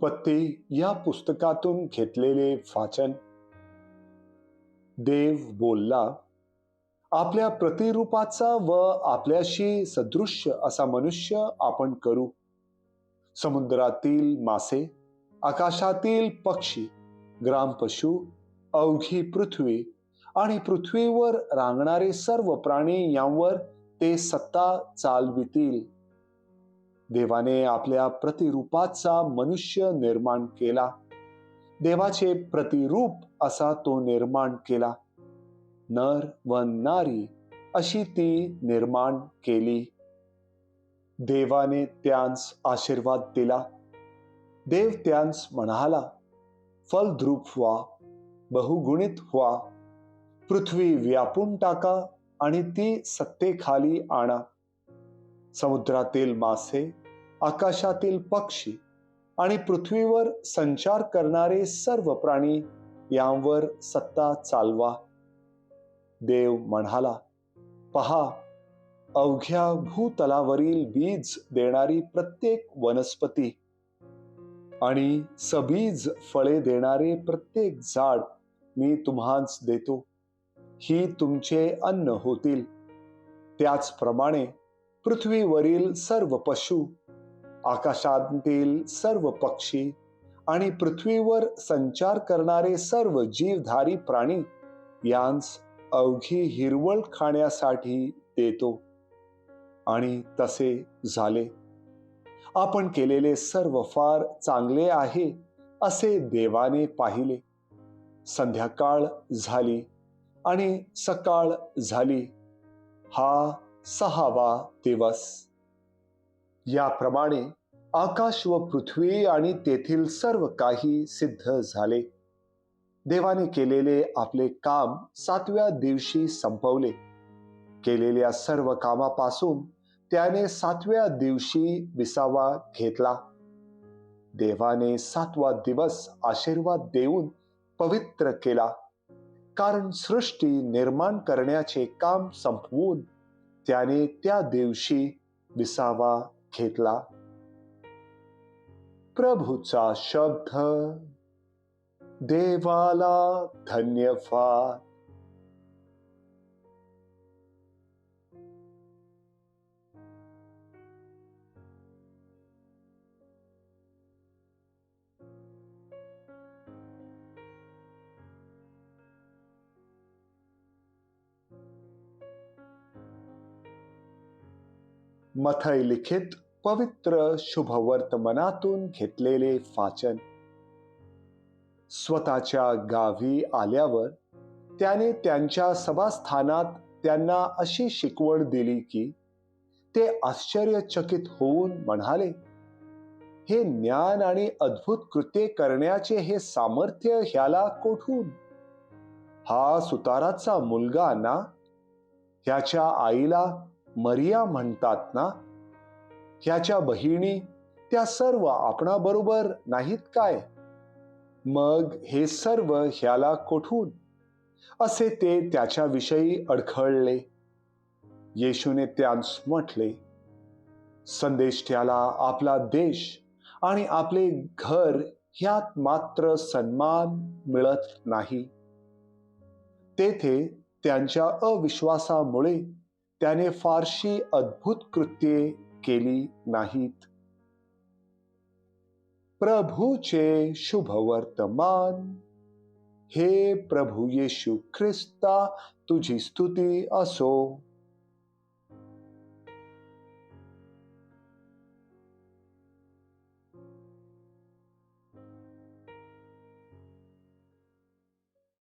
उत्पत्ती या पुस्तकातून घेतलेले वाचन. देव बोलला, आपल्या प्रतिरूपाचा व आपल्याशी सदृश्य असा मनुष्य आपण करू. समुद्रातील मासे, आकाशातील पक्षी, ग्रामपशु, अवघी पृथ्वी आणि पृथ्वीवर रांगणारे सर्व प्राणी यांवर ते सत्ता चालवितील. देवाने आपल्या प्रतिरूपाचा मनुष्य निर्माण केला. देवाचे प्रतिरूप असा तो निर्माण केला. नर व नारी अशी ती निर्माण केली. देवाने त्यांस आशीर्वाद दिला. देव त्यांस म्हणाला, फलद्रूप व्हा, बहुगुणित व्हा, पृथ्वी व्यापून टाका आणि ती सत्तेखाली आणा. समुद्रातील मासे, आकाशातील पक्षी आणि पृथ्वीवर संचार करणारे सर्व प्राणी यांवर सत्ता चालवा. देव म्हणाला, पहा, अवघ्या भूतलावरील बीज देणारी प्रत्येक वनस्पती आणि सबीज फळे देणारे प्रत्येक झाड मी तुम्हास देतो. ही तुमचे अन्न होतील. त्याचप्रमाणे पृथ्वीवरील सर्व पशु, आकाशातील सर्व पक्षी आणि पृथ्वीवर संचार करणारे सर्व जीवधारी प्राणी यांस अवघी हिरवळ खाण्यासाठी देतो. आणि तसे झाले. आपण केलेले सर्व फार चांगले आहे असे देवाने पाहिले. संध्याकाळ झाली आणि सकाळ झाली. हा 6वा दिवस. याप्रमाणे आकाश व पृथ्वी आणि तेथील सर्व काही सिद्ध झाले. देवाने केलेले आपले काम 7व्या दिवशी संपवले. केलेल्या सर्व कामापासून त्याने 7व्या दिवशी विसावा घेतला. देवाने 7वा दिवस आशीर्वाद देऊन पवित्र केला, कारण सृष्टी निर्माण करण्याचे काम संपवून त्याने त्या दिवशी विसावा घेतला. प्रभूचा शब्द. देवाला धन्यवाद. मथई लिखित पवित्र शुभवर्तमानातून घेतलेले वाचन. स्वतःच्या गावी आल्यावर त्याने त्यांच्या सभास्थानात त्यांना अशी शिकवण दिली की ते आश्चर्यचकित होऊन म्हणाले, हे ज्ञान आणि अद्भुत कृत्ये करण्याचे हे सामर्थ्य ह्याला कोठून? हा सुताराचा मुलगा ना? ह्याच्या आईला मरिया म्हणतात ना? ह्याच्या बहिणी त्या सर्व आपणाबरोबर नाहीत काय? मग हे सर्व ह्याला कोठून? असे ते त्याच्याविषयी अडखळले. येशूने त्यांस म्हटले, संदेष्ट्याला आपला देश आणि आपले घर ह्यात मात्र सन्मान मिळत नाही. तेथे त्यांच्या अविश्वासामुळे त्याने फारशी अद्भुत कृत्ये केली नाहीत. प्रभूचे शुभवर्तमान. हे प्रभू येशू ख्रिस्ता, तुझी स्तुती असो.